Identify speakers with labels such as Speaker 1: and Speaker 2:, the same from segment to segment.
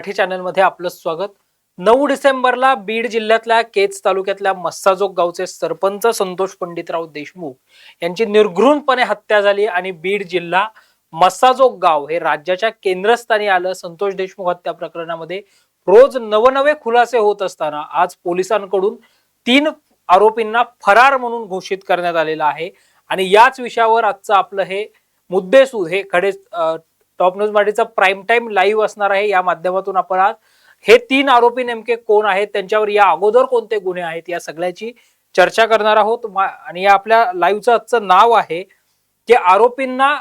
Speaker 1: मराठी चॅनलमध्ये आपलं स्वागत। 9 डिसेंबरला बीड जिल्ह्यातल्या केज तालुक्यातल्या मस्साजोग गावचे सरपंच संतोष पंडितराव देशमुख यांची निर्घृणपणे हत्या झाली आणि बीड जिल्हा मस्साजोग गाव हे राज्याच्या केंद्रस्थानी आलं। संतोष देशमुख हत्या प्रकरणामध्ये रोज नवनवे खुलासे होत असताना आज पोलिसांकडून 3 आरोपींना फरार म्हणून घोषित करण्यात आलेलं आहे आणि याच विषयावर आजचं आपलं हे मुद्देसूद हे खडे टॉप न्यूज मराठीचा प्राईम टाइम लाईव्ह असणार आहे। या माध्यमातून आपण आज हे 3 आरोपी नेमके कोण आहेत, त्यांच्यावर या अगोदर कोणते गुन्हे आहेत, या सगळ्याची चर्चा करणार आहोत। आणि या आपल्या लाईव्हचं आजचं नाव आहे की आरोपींना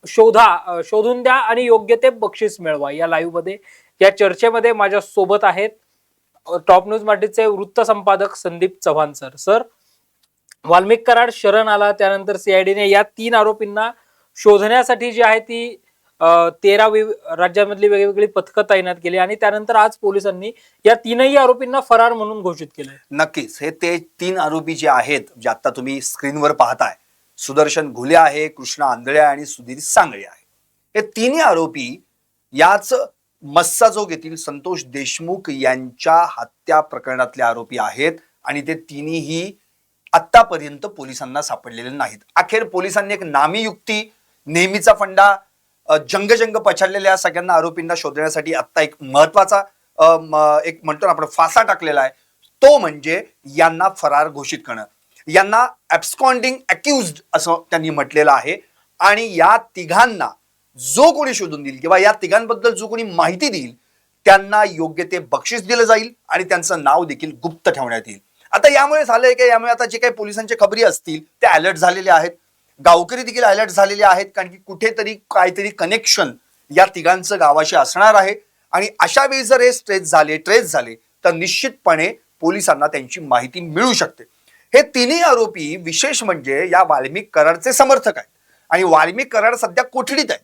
Speaker 1: शोधून द्या आणि योग्य ते बक्षीस मिळवा। या लाईव्ह मध्ये या चर्चेमध्ये माझ्या सोबत आहेत टॉप न्यूज मराठीचे वृत्त संपादक संदीप चव्हाण सर। वाल्मिक कराड शरण आला त्यानंतर सीआयडीने या 3 आरोपींना शोधण्यासाठी जी आहे ती 13 राज्यांमधली वेगवेगळी पथकं तैनात केली आणि त्यानंतर आज पोलिसांनी या 3ही आरोपींना फरार म्हणून घोषित केलंय।
Speaker 2: नक्कीच हे ते 3 आरोपी जे आहेत जे आता तुम्ही स्क्रीनवर पाहताय, सुदर्शन घुले आहे, कृष्णा आंधळे आणि सुधीर सांगळे आहे। हे 3 आरोपी याच मस्साजोग येथील संतोष देशमुख यांच्या हत्या प्रकरणातले आरोपी आहेत आणि ते 3ही आतापर्यंत पोलिसांना सापडलेले नाहीत। अखेर पोलिसांनी एक नामी युक्ती, नेहमीचा फंडा, जंग पछाडलेल्या सगळ्यांना आरोपींना शोधण्यासाठी आता एक महत्वाचा एक म्हणतो ना आपण फासा टाकलेला आहे, तो म्हणजे यांना फरार घोषित करणं। यांना ॲब्स्कॉन्डिंग अक्युज्ड असं त्यांनी म्हटलेलं आहे आणि या तिघांना जो कोणी शोधून देईल किंवा या तिघांबद्दल जो कोणी माहिती देईल त्यांना योग्य ते बक्षीस दिलं जाईल आणि त्यांचं नाव देखील गुप्त ठेवण्यात येईल। आता यामुळे झालंय की यामुळे आता जे काही पोलिसांचे खबरी असतील ते अलर्ट झालेले आहेत, गावकरी देखील अलर्ट झालेले आहेत, कारण की कुठेतरी काहीतरी कनेक्शन या तिघांचं गावाशी असणार आहे आणि अशा वेळी जर हे ट्रेस झाले तर निश्चितपणे पोलिसांना त्यांची माहिती मिळू शकते। हे 3ही आरोपी विशेष म्हणजे या वाल्मिक कराडचे समर्थक आहेत आणि वाल्मिक कराड सध्या कोठडीत आहे,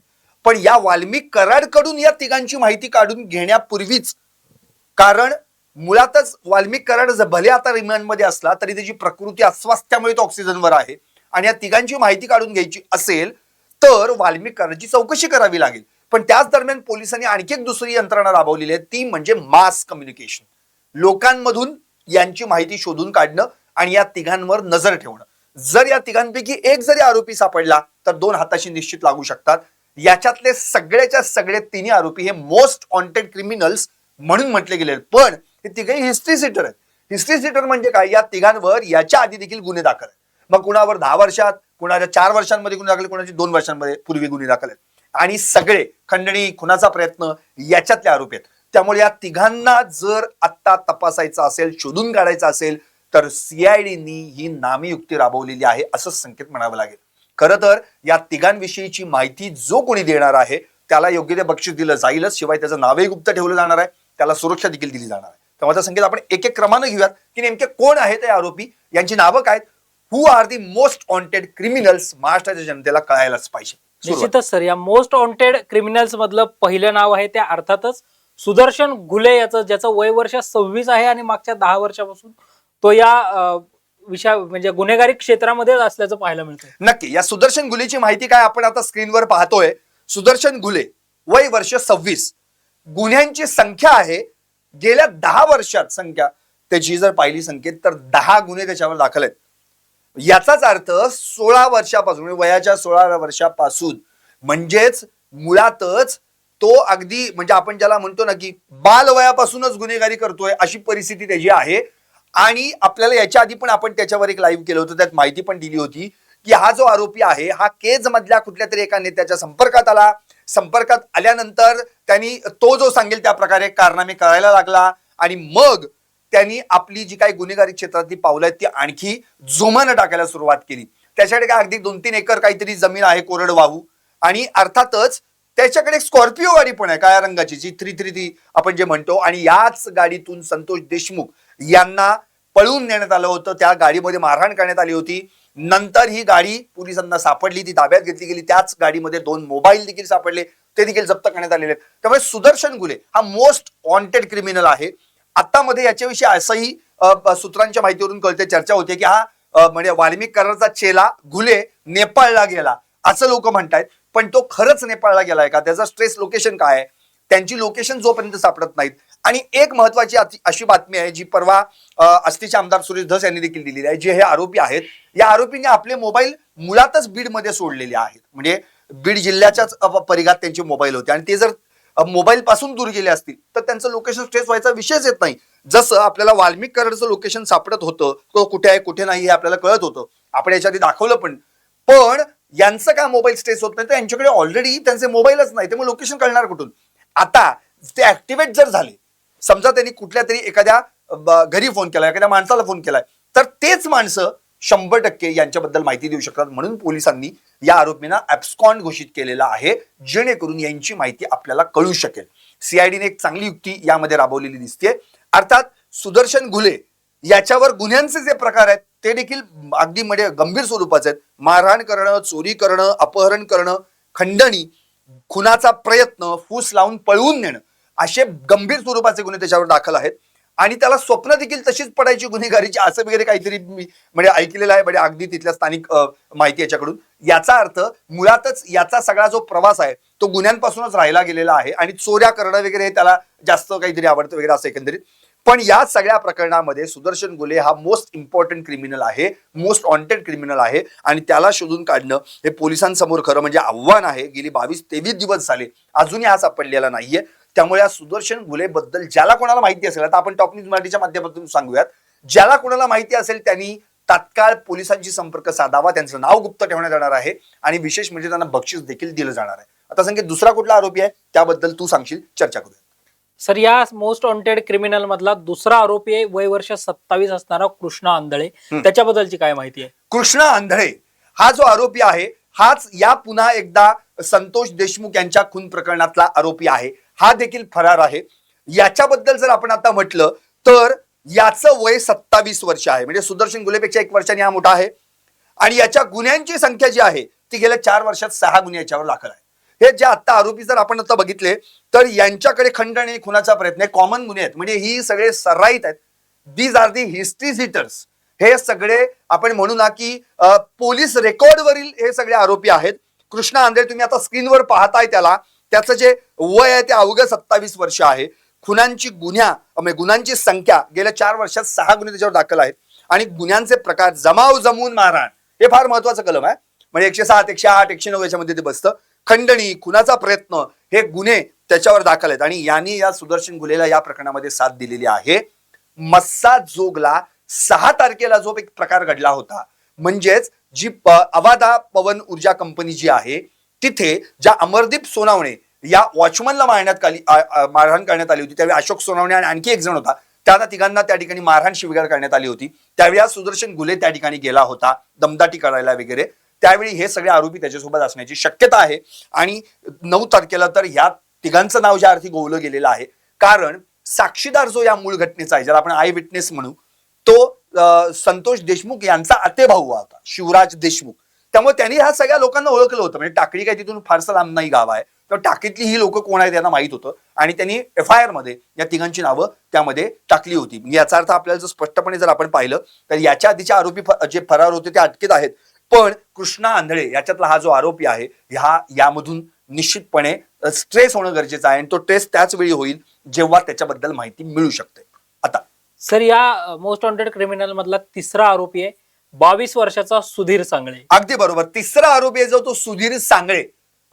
Speaker 2: पण या वाल्मिक कराडकडून या तिघांची माहिती काढून घेण्यापूर्वीच, कारण मुळातच वाल्मिक कराड भले आता रिमांडमध्ये असला तरी त्याची प्रकृती अस्वास्थ्यामुळे तो ऑक्सिजनवर आहे आणि या तिघांची माहिती काढून घ्यायची असेल तर वाल्मिक कराडची चौकशी करावी लागेल। पण त्याच दरम्यान पोलिसांनी आणखी एक दुसरी यंत्रणा राबवलेली आहे, ती म्हणजे मास कम्युनिकेशन, लोकांमधून यांची माहिती शोधून काढणं आणि या तिघांवर नजर ठेवणं। जर या तिघांपैकी एक जरी आरोपी सापडला तर 2 हाताशी निश्चित लागू शकतात। याच्यातले सगळेच्या सगळे 3ही आरोपी हे मोस्ट वॉन्टेड क्रिमिनल्स म्हणून म्हटले गेले, पण हे तिघही हिस्ट्री सीटर आहेत। हिस्ट्री सीटर म्हणजे काय, या तिघांवर याच्या आधी देखील गुन्हे दाखल आहेत, मग कुणावर 10 वर्षात, कुणाच्या 4 वर्षांमध्ये गुन्हे दाखल, कुणाचे 2 वर्षांमध्ये पूर्वी गुन्हे दाखल आहेत आणि सगळे खंडणी, खुनाचा प्रयत्न याच्यातले आरोपी आहेत। त्यामुळे या तिघांना जर आता तपासायचं असेल, शोधून काढायचं असेल तर सीआयडीनी ही नामी युक्ती राबवलेली आहे असं संकेत म्हणावं लागेल। खरं तर या तिघांविषयीची माहिती जो कोणी देणार आहे त्याला योग्य ते बक्षीस दिलं जाईलच, शिवाय त्याचं नावही गुप्त ठेवलं जाणार आहे, त्याला सुरक्षा देखील दिली जाणार आहे। त्यामुळे संकेत आपण एक एक क्रमानं घेऊयात की नेमके कोण आहेत हे आरोपी, यांची नावं काय, who are the most wanted criminals, महाराष्ट्राच्या जनतेला कळायलाच पाहिजे।
Speaker 1: निश्चितच सर, या मोस्ट वॉन्टेड क्रिमिनल्स मधलं पहिलं नाव आहे त्या अर्थातच सुदर्शन घुले याचं, ज्याचं वय वर्ष 26 आहे आणि मागच्या 10 वर्षापासून तो या विषय म्हणजे गुन्हेगारी क्षेत्रामध्ये असल्याचं पाहायला मिळतं।
Speaker 2: नक्की या सुदर्शन घुलेची माहिती काय आपण आता स्क्रीनवर पाहतोय। सुदर्शन घुले वय वर्ष 26, गुन्ह्यांची संख्या आहे गेल्या 10 वर्षात संख्या त्याची जर पाहिली संकेत तर 10 गुन्हे त्याच्यावर दाखल आहेत। याचाच अर्थ 16 वर्षापासून, वयाच्या 16व्या वर्षापासून, म्हणजेच मुळातच तो अगदी म्हणजे आपण ज्याला म्हणतो ना की बालवयापासूनच गुन्हेगारी करतोय अशी परिस्थिती त्याची आहे। आणि आपल्याला याच्या आधी पण आपण त्याच्यावर एक लाईव्ह केलं होतं, त्यात माहिती पण दिली होती की हा जो आरोपी आहे हा केज मधल्या कुठल्या तरी एका नेत्याच्या संपर्कात आला, संपर्कात आल्यानंतर त्यांनी तो जो सांगेल त्या प्रकारे कारनामे करायला लागला आणि मग त्यांनी आपली जी काही गुन्हेगारी क्षेत्रातली पावलं आहेत ती आणखी जोमानं टाकायला सुरुवात केली। त्याच्याकडे काय अगदी 2-3 एकर काहीतरी जमीन आहे कोरडवाहू आणि अर्थातच त्याच्याकडे एक स्कॉर्पिओ गाडी पण आहे काळ्या रंगाची, जी 333 आपण जे म्हणतो, आणि याच गाडीतून संतोष देशमुख यांना पळून नेण्यात आलं होतं, त्या गाडीमध्ये मारहाण करण्यात आली होती। नंतर ही गाडी पोलिसांना सापडली, ती ताब्यात घेतली गेली, त्याच गाडीमध्ये 2 मोबाईल देखील सापडले, ते देखील जप्त करण्यात आलेले आहेत। त्यामुळे सुदर्शन घुले हा मोस्ट वॉन्टेड क्रिमिनल आहे। आता मध्ये याच्याविषयी असंही सूत्रांच्या माहितीवरून कळते, चर्चा होते की हा म्हणजे वाल्मिक कराडचा चेला घुले नेपाळला गेला असं लोक म्हणतायत, पण तो खरंच नेपाळला गेलाय का, त्याचा स्ट्रेस लोकेशन काय आहे, त्यांची लोकेशन जोपर्यंत सापडत नाहीत. आणि एक महत्वाची अशी बातमी आहे जी परवा आष्टीचे आमदार सुरेश धस यांनी देखील दिलेली आहे. जे हे आरोपी आहेत, या आरोपींनी आपले मोबाईल मुळातच बीडमध्ये सोडलेले आहेत. म्हणजे बीड जिल्ह्याच्याच परिघात त्यांचे मोबाईल होते आणि ते जर मोबाईल पासून दूर गेले असतील तर त्यांचं लोकेशन ट्रेस व्हायचा विषयच येत नाही. जसं आपल्याला वाल्मिक कराडचं लोकेशन सापडत होतं, तो कुठे आहे कुठे नाही हे आपल्याला कळत होतं, आपण याच्या आधी दाखवलं पण यांचं काय मोबाईल स्ट्रेस होत नाही तर यांच्याकडे ऑलरेडी त्यांचे मोबाईलच नाही, त्यामुळे लोकेशन कळणार कुठून. आता ते ऍक्टिव्हेट जर झाले, समजा त्यांनी कुठल्या तरी एखाद्या घरी फोन केलाय, एखाद्या माणसाला फोन केलाय, तर तेच माणसं 100% यांच्याबद्दल माहिती देऊ शकतात. म्हणून पोलिसांनी या आरोपींना ॲब्स्कॉन्ड घोषित केलेला आहे, जेणेकरून यांची माहिती आपल्याला कळू शकेल. सीआयडीने एक चांगली युक्ती यामध्ये राबवलेली दिसते. अर्थात सुदर्शन घुले याच्यावर गुन्ह्यांचे जे प्रकार आहेत ते देखील अगदी म्हणजे गंभीर स्वरूपाचे आहेत. मारहाण करणं, चोरी करणं, अपहरण करणं, खंडणी, खुनाचा प्रयत्न, फूस लावून पळवून नेणं, असे गंभीर स्वरूपाचे गुन्हे त्याच्यावर दाखल आहेत. आणि त्याला स्वप्न देखील तशीच पडायची गुन्हेगारीची, असं वगैरे काहीतरी मी म्हणजे ऐकलेलं आहे, म्हणजे अगदी तिथल्या स्थानिक माहिती याच्याकडून. याचा अर्थ मुळातच याचा सगळा जो प्रवास आहे तो गुन्ह्यांपासूनच राहिला गेलेला आहे आणि चोऱ्या करणं वगैरे हे त्याला जास्त काहीतरी आवडतं वगैरे असं एकंदरीत. पण या सगळ्या प्रकरणामध्ये सुदर्शन घुले हा मोस्ट इम्पॉर्टंट क्रिमिनल आहे, मोस्ट वॉन्टेड क्रिमिनल आहे आणि त्याला शोधून काढणं हे पोलिसांसमोर खरं म्हणजे आव्हान आहे. गेली 22-23 दिवस झाले अजूनही हा सापडलेला नाहीये. त्यामुळे या सुदर्शन घुले बद्दल ज्याला कोणाला माहिती असेल, आता आपण टॉप न्यूज मराठीच्या माध्यमातून सांगूयात, ज्याला कोणाला माहिती असेल त्यांनी तात्काळ पोलिसांशी संपर्क साधावा. त्यांचं नाव गुप्त ठेवण्यात येणार आहे आणि विशेष म्हणजे त्यांना बक्षीस देखील दिलं जाणार आहे. आता संकेत, दुसरा कुठला आरोपी आहे त्याबद्दल तू सांगशील, चर्चा करूया.
Speaker 1: सर, या मोस्ट वॉन्टेड क्रिमिनल मधला दुसरा आरोपी आहे वय वर्ष 27 असणारा कृष्णा आंधळे. त्याच्याबद्दलची काय माहिती आहे?
Speaker 2: कृष्णा आंधळे हा जो आरोपी आहे हाच या पुन्हा एकदा संतोष देशमुख यांच्या खून प्रकरणातला आरोपी आहे. हा देखील फरार आहे. याच्याबद्दल जर आपण आता म्हटलं तर याचं वय 27 वर्ष आहे, म्हणजे सुदर्शन घुलेपेक्षा 1 वर्षांनी हा मोठा आहे. आणि याच्या गुन्ह्यांची संख्या जी आहे ती गेल्या 4 वर्षात 6 गुन्हे याच्यावर दाखल आहे. हे जे आता आरोपी जर आपण आता बघितले तर यांच्याकडे खंडणी, खुनाचा प्रयत्न हे कॉमन गुन्हे आहेत, म्हणजे ही सगळे सर्राईत आहेत. These are the history sheeters. हे सगळे आपण म्हणू ना की पोलीस रेकॉर्डवरील हे सगळे आरोपी आहेत. कृष्णा आंधळे तुम्ही आता स्क्रीनवर पाहताय, त्याचं जे वय आहे ते अवघं 27 वर्ष आहे. गुन्ह्यांची संख्या गेल्या 4 वर्षात 6 गुन्हे त्याच्यावर दाखल आहेत. आणि गुन्ह्यांचे प्रकार जमाव जमवून मारहाण हे फार महत्वाचं कलम आहे, म्हणजे 107, 108, 109 याच्यामध्ये ते बसतं. खंडणी, खुनाचा प्रयत्न हे गुन्हे त्याच्यावर दाखल आहेत. आणि यांनी या सुदर्शन घुलेला या प्रकरणामध्ये साथ दिलेली आहे. मस्साजोगला 6 तारखेला जो एक प्रकार घडला होता, म्हणजेच जी अवादा पवन ऊर्जा कंपनी जी आहे तिथे ज्या अमरदीप सोनावणे या वॉचमनला मारहाण करण्यात आली होती. त्यावेळी अशोक सोनावणे आणि आणखी एक जण होता, त्यांना तिघांना त्या ठिकाणी मारहाण शिवीगाळ करण्यात आली होती. त्यावेळी हा सुदर्शन घुले त्या ठिकाणी गेला होता दमदाटी करायला वगैरे. त्यावेळी हे सगळे आरोपी त्याच्यासोबत असण्याची शक्यता आहे. आणि 9 तारखेला तर या तिघांचं नाव ज्या अर्थी गोवलं गेलेलं आहे, कारण साक्षीदार जो या मूळ घटनेचा आहे, ज्याला आपण आय विटनेस म्हणू, तो संतोष देशमुख यांचा आतेभाऊ होता, शिवराज देशमुख. त्यामुळे त्यांनी ह्या सगळ्या लोकांना ओळखलं होतं. म्हणजे टाकळी काय तिथून फारसं लांब नाही गाव आहे, तर टाकीतली ही लोक कोण आहेत त्यांना माहित होतं आणि त्यांनी FIR मध्ये या तिघांची नावं त्यामध्ये टाकली होती. याचा अर्थ आपल्याला जर स्पष्टपणे जर आपण पाहिलं तर याच्या आधीचे आरोपी जे फरार होते ते अटकेत आहेत. पण कृष्णा आंधळे याच्यातला हा जो आरोपी आहे यामधून निश्चितपणे स्ट्रेस होणं गरजेचं आहे आणि तो ट्रेस त्याच वेळी होईल जेव्हा त्याच्याबद्दल माहिती मिळू शकते. आता
Speaker 1: सर, या मोस्ट वॉन्टेड क्रिमिनल मधला तिसरा आरोपी आहे 22 वर्षाचा सुधीर सांगळे.
Speaker 2: अगदी बरोबर, तिसरा आरोपी आहे जो तो सुधीर सांगळे.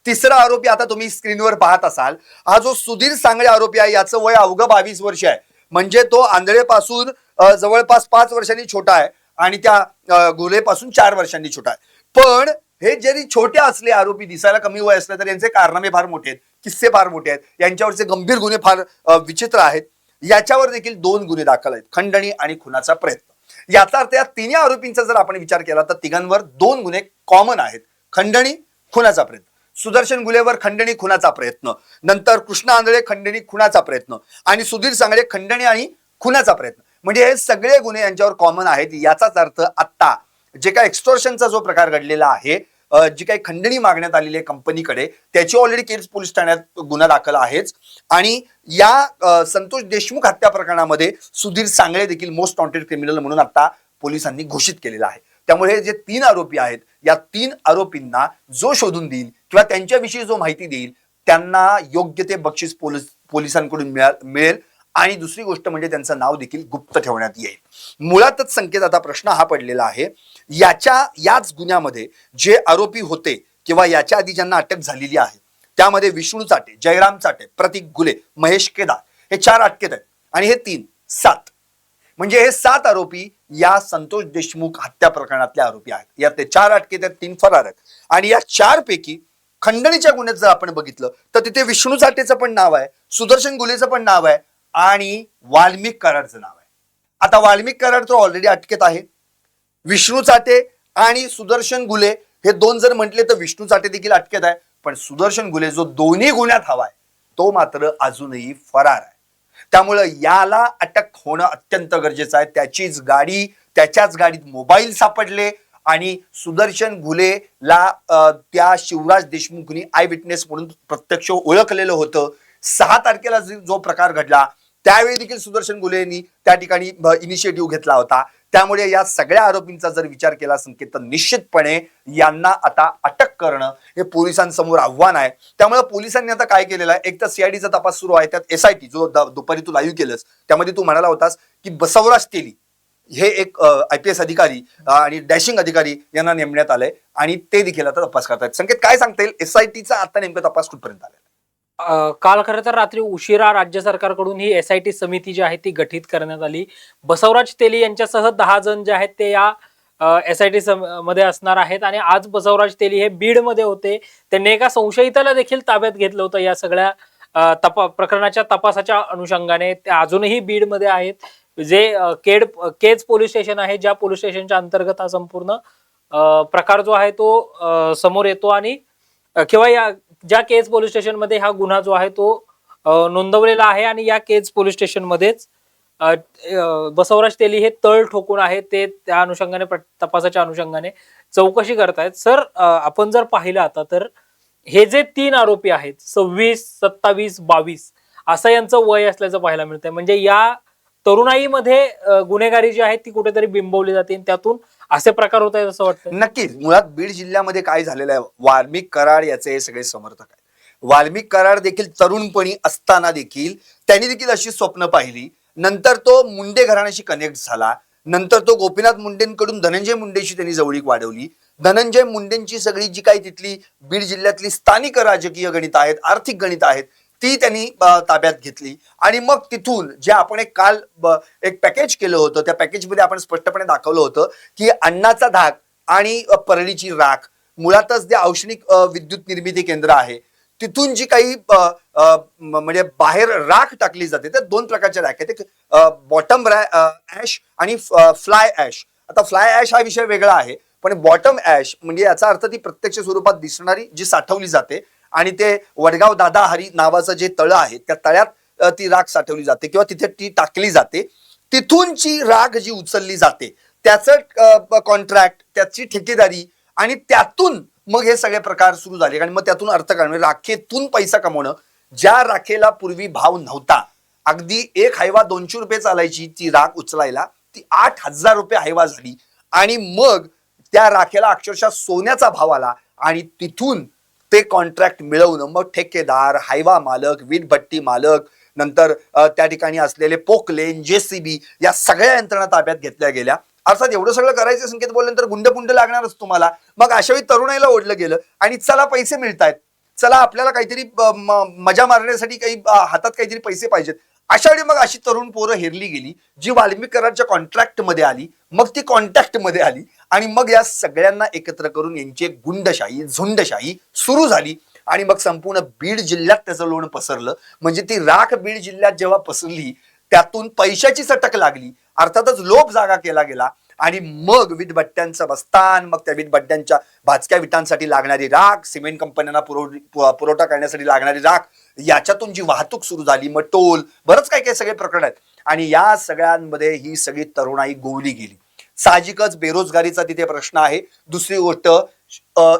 Speaker 2: तिसरा आरोपी आता तुम्ही स्क्रीनवर पाहत असाल, हा जो सुधीर सांगळे आरोपी आहे याचं वय अवघं 22 वर्ष आहे. म्हणजे तो आंधळेपासून जवळपास 5 वर्षांनी छोटा आहे आणि त्या घुलेपासून 4 वर्षांनी छोटा आहे. पण हे जरी छोटे असले आरोपी, दिसायला कमी वय असले तर यांचे कारनामे फार मोठे आहेत, किस्से फार मोठे आहेत, यांच्यावरचे गंभीर गुन्हे फार विचित्र आहेत. याच्यावर देखील 2 गुन्हे दाखल आहेत, खंडणी आणि खुनाचा प्रयत्न. याचा अर्थ या तिन्ही आरोपींचा जर आपण विचार केला तर तिघांवर 2 गुन्हे कॉमन आहेत, खंडणी, खुनाचा प्रयत्न. सुदर्शन घुलेवर खंडणी, खुनाचा प्रयत्न, नंतर कृष्णा आंधळे खंडणी, खुनाचा प्रयत्न आणि सुधीर सांगळे खंडणी आणि खुनाचा प्रयत्न. म्हणजे हे सगळे गुन्हे यांच्यावर कॉमन आहेत. याचाच अर्थ आता जे काही एक्स्टॉर्शनचा जो प्रकार घडलेला आहे, जी काही खंडणी मागण्यात आलेली आहे कंपनीकडे, त्याची ऑलरेडी केज पोलीस ठाण्यात गुन्हा दाखल आहेच. आणि या संतोष देशमुख हत्या प्रकरणामध्ये सुधीर सांगळे देखील मोस्ट वॉन्टेड क्रिमिनल म्हणून आता पोलिसांनी घोषित केलेला आहे. त्यामुळे जे 3 आरोपी आहेत या 3 आरोपींना जो शोधून देईल किंवा त्यांच्याविषयी जो माहिती देईल त्यांना योग्य ते बक्षीस पोलिसांकडून मिळेल आणि दुसरी गोष्ट म्हणजे त्यांचं नाव देखील गुप्त ठेवण्यात येईल. मुळातच संकेत आता प्रश्न हा पडलेला आहे, याच गुन्ह्यामध्ये जे आरोपी होते किंवा याच्या आधी ज्यांना अटक झालेली आहे त्यामध्ये विष्णू चाटे, जयराम चाटे, प्रतीक गुले, महेश केदार हे 4 अटकेत आहेत आणि हे 3 7 म्हणजे हे 7 आरोपी या संतोष देशमुख हत्या प्रकरणातले आरोपी आहेत. यातले 4 अटकेत आहेत, 3 फरार आहेत आणि या 4 पैकी खंडणीच्या गुन्ह्यात जर आपण बघितलं तर तिथे विष्णू चाटेचं पण नाव आहे, सुदर्शन गुलेचं पण नाव आहे आणि वाल्मिक कराडचं नाव आहे. आता वाल्मिक कराड तो ऑलरेडी अटकेत आहे. विष्णू चाटे आणि सुदर्शन गुले हे 2 जर म्हटले तर विष्णू चाटे देखील अटकेत आहे, पण सुदर्शन गुले जो दोन्ही गुन्ह्यात हवाय तो मात्र अजूनही फरार आहे. त्यामुळे याला अटक होणं अत्यंत गरजेचं आहे. त्याच्याच गाडीत मोबाईल सापडले आणि सुदर्शन गुलेला त्या शिवराज देशमुखनी आय विटनेस म्हणून प्रत्यक्ष ओळखलेलं होतं. 6 तारखेला जो प्रकार घडला त्यावेळी देखील सुदर्शन गुलेंनी त्या ठिकाणी इनिशिएटिव्ह घेतला होता. त्यामुळे या सगळ्या आरोपींचा जर विचार केला संकेत तर निश्चितपणे यांना आता अटक करणं हे पोलिसांसमोर आव्हान आहे. त्यामुळे पोलिसांनी आता काय केलेलं आहे, एक तर सीआयडीचा तपास सुरू आहे, त्यात SIT जो दुपारी तू लाईव्ह केलंस त्यामध्ये तू म्हणाला होतास की बसवराज तेली हे एक IPS अधिकारी आणि डॅशिंग अधिकारी यांना नेमण्यात आलंय आणि ते देखील आता तपास करतायत. संकेत काय सांगता येईल, SITचा आता नेमका तपास कुठपर्यंत आला?
Speaker 1: काल खरं तर रात्री उशिरा राज्य सरकारकडून ही SIT समिती जी आहे ती गठीत करण्यात आली. बसवराज तेली यांच्यासह 10 जण जे आहेत ते या SIT मध्ये असणार आहेत आणि आज बसवराज तेली हे बीड मध्ये होते. त्यांनी एका संशयिताला देखील ताब्यात घेतलं होतं या सगळ्या प्रकरणाच्या तपासाच्या अनुषंगाने. ते अजूनही बीड मध्ये आहेत. जे केज पोलीस स्टेशन आहे, ज्या पोलीस स्टेशनच्या अंतर्गत हा संपूर्ण प्रकार जो आहे तो समोर येतो आणि किंवा या ज्या केज पोलीस स्टेशन मध्ये हा गुन्हा जो आहे तो नोंदवलेला आहे आणि या केज पोलीस स्टेशन मध्येच बसवराज तेली हे तळ ठोकून आहे. ते त्या अनुषंगाने तपासाच्या अनुषंगाने चौकशी करतायत. सर, आपण जर पाहिलं आता तर हे जे 3 आरोपी आहेत 26, 27, 22 असं यांचं वय असल्याचं पाहायला मिळतंय. म्हणजे या तरुणाईमध्ये गुन्हेगारी जी आहे ती कुठेतरी बिंबवली जाते, त्यातून असे प्रकार होत आहेत असं वाटतं.
Speaker 2: नक्कीच. मुळात बीड जिल्ह्यामध्ये काय झालेलं आहे, वाल्मिक कराड याचे हे सगळे समर्थक आहेत. वाल्मिक कराड देखील तरुणपणी असताना देखील त्यांनी देखील अशी स्वप्न पाहिली. नंतर तो मुंडे घराण्याशी कनेक्ट झाला. नंतर तो गोपीनाथ मुंडेंकडून धनंजय मुंडेशी त्यांनी जवळीक वाढवली. धनंजय मुंडेंची सगळी जी काही तिथली बीड जिल्ह्यातली स्थानिक राजकीय गणित आहेत, आर्थिक गणित आहेत ती त्यांनी ताब्यात घेतली आणि मग तिथून जे आपण काल एक पॅकेज केलं होतं त्या पॅकेजमध्ये आपण स्पष्टपणे दाखवलं होतं की अण्णाचा धाक आणि परळीची राख, मुळातच जे औष्णिक विद्युत निर्मिती केंद्र आहे तिथून जी काही म्हणजे बाहेर राख टाकली जाते त्या 2 प्रकारच्या राख आहेत. एक बॉटम ऍश आणि फ्लाय ऍश. आता फ्लाय ऍश हा विषय वेगळा आहे, पण बॉटम ऍश म्हणजे याचा अर्थ ती प्रत्यक्ष स्वरूपात दिसणारी जी साठवली जाते आणि ते वडगाव दादा हरी नावाचं जे तळ आहे त्या तळ्यात ती राख साठवली जाते किंवा तिथे ती टाकली जाते. तिथूनची राख जी उचलली जाते त्याचं कॉन्ट्रॅक्ट, त्याची ठेकेदारी आणि त्यातून मग हे सगळे प्रकार सुरू झाले आणि मग त्यातून अर्थकारण राखेतून पैसा कमवणं. ज्या राखेला पूर्वी भाव नव्हता, अगदी एक हायवा 200 रुपये चालायची ती राख उचलायला, ती 8,000 रुपये हायवा झाली आणि मग त्या राखेला अक्षरशः सोन्याचा भाव आला आणि तिथून ते कॉन्ट्रॅक्ट मिळवणं, मग ठेकेदार, हायवा मालक, वीटभट्टी मालक, नंतर त्या ठिकाणी असलेले पोकलेन, JCB या सगळ्या यंत्रणा ताब्यात घेतल्या गेल्या. अर्थात एवढं सगळं करायचं संकेत बोलल्यानंतर गुंड लागणारच तुम्हाला. मग अशावेळी तरुणाईला ओढलं गेलं आणि चला पैसे मिळतायत, चला आपल्याला काहीतरी मजा मारण्यासाठी काही हातात काहीतरी पैसे पाहिजेत, अशावेळी मग अशी तरुण पोरं हेरली गेली जी वाल्मिक कराडच्या कॉन्ट्रॅक्ट मध्ये आली, मग ती कॉन्टॅक्ट मध्ये आली आणि मग या सगळ्यांना एकत्र करून यांची एक गुंडशाही, झुंडशाही सुरू झाली आणि मग संपूर्ण बीड जिल्ह्यात त्याचं लोण पसरलं. म्हणजे ती राख बीड जिल्ह्यात जेव्हा पसरली त्यातून पैशाची सटक लागली, अर्थातच लोभ जागा केला गेला आणि मग वीटभट्ट्यांचं बस्तान, मग त्या वीटभट्ट्यांच्या भाजक्या विटांसाठी लागणारी राख, सिमेंट कंपन्यांना पुरवठा करण्यासाठी लागणारी राख, याच्यातून जी वाहतूक सुरू झाली, मग टोल, बरंच काही काही सगळे प्रकरण आहेत आणि या सगळ्यांमध्ये ही सगळी तरुणाई गोवली गेली. साहजिकच बेरोजगारीचा तिथे प्रश्न आहे. दुसरी गोष्ट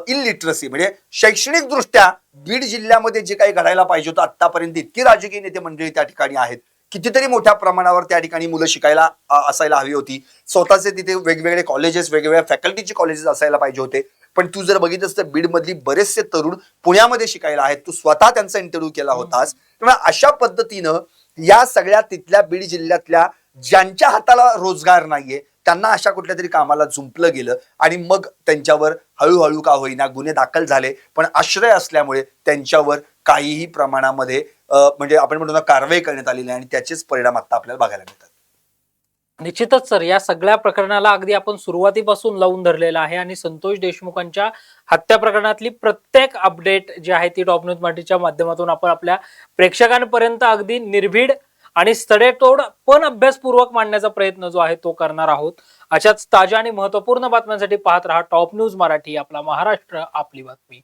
Speaker 2: इलिटरसी म्हणजे शैक्षणिक दृष्ट्या बीड जिल्ह्यामध्ये जे काही घडायला पाहिजे होतं आतापर्यंत इतकी राजकीय नेते मंडळी त्या ठिकाणी आहेत, कितीतरी मोठ्या प्रमाणावर त्या ठिकाणी मुलं शिकायला असायला हवी होती. स्वतःचे तिथे वेगवेगळे कॉलेजेस, वेगवेगळ्या फॅकल्टीचे कॉलेजेस असायला पाहिजे होते. पण तू जर बघितलंस तर बीडमधली बरेचसे तरुण पुण्यामध्ये शिकायला आहेत, तू स्वतः त्यांचा इंटरव्ह्यू केला होतास. त्यामुळे अशा पद्धतीनं या सगळ्या तिथल्या बीड जिल्ह्यातल्या ज्यांच्या हाताला रोजगार नाहीये त्यांना अशा कुठल्या तरी कामाला जुंपलं गेलं आणि मग त्यांच्यावर हळूहळू का होईना गुन्हे दाखल झाले, पण आश्रय असल्यामुळे त्यांच्यावर काहीही प्रमाणामध्ये म्हणजे आपण म्हणतो ना कारवाई करण्यात आलेली आहे आणि त्याचेच परिणाम आता आपल्याला बघायला मिळतात.
Speaker 1: निश्चितच सर, या सगळ्या प्रकरणाला अगदी आपण सुरुवातीपासून लावून धरलेला आहे आणि संतोष देशमुखांच्या हत्या प्रकरणातली प्रत्येक अपडेट जी आहे ती टॉप न्यूज मराठीच्या माध्यमातून आपण आपल्या प्रेक्षकांपर्यंत अगदी निर्भीड आणि सडेतोड पण अभ्यासपूर्वक मांडण्याचा प्रयत्न जो आहे तो करणार आहोत. अशाच ताज्या आणि महत्वपूर्ण बातम्यांसाठी पाहत रहा टॉप न्यूज मराठी, आपला महाराष्ट्र आपली बातमी.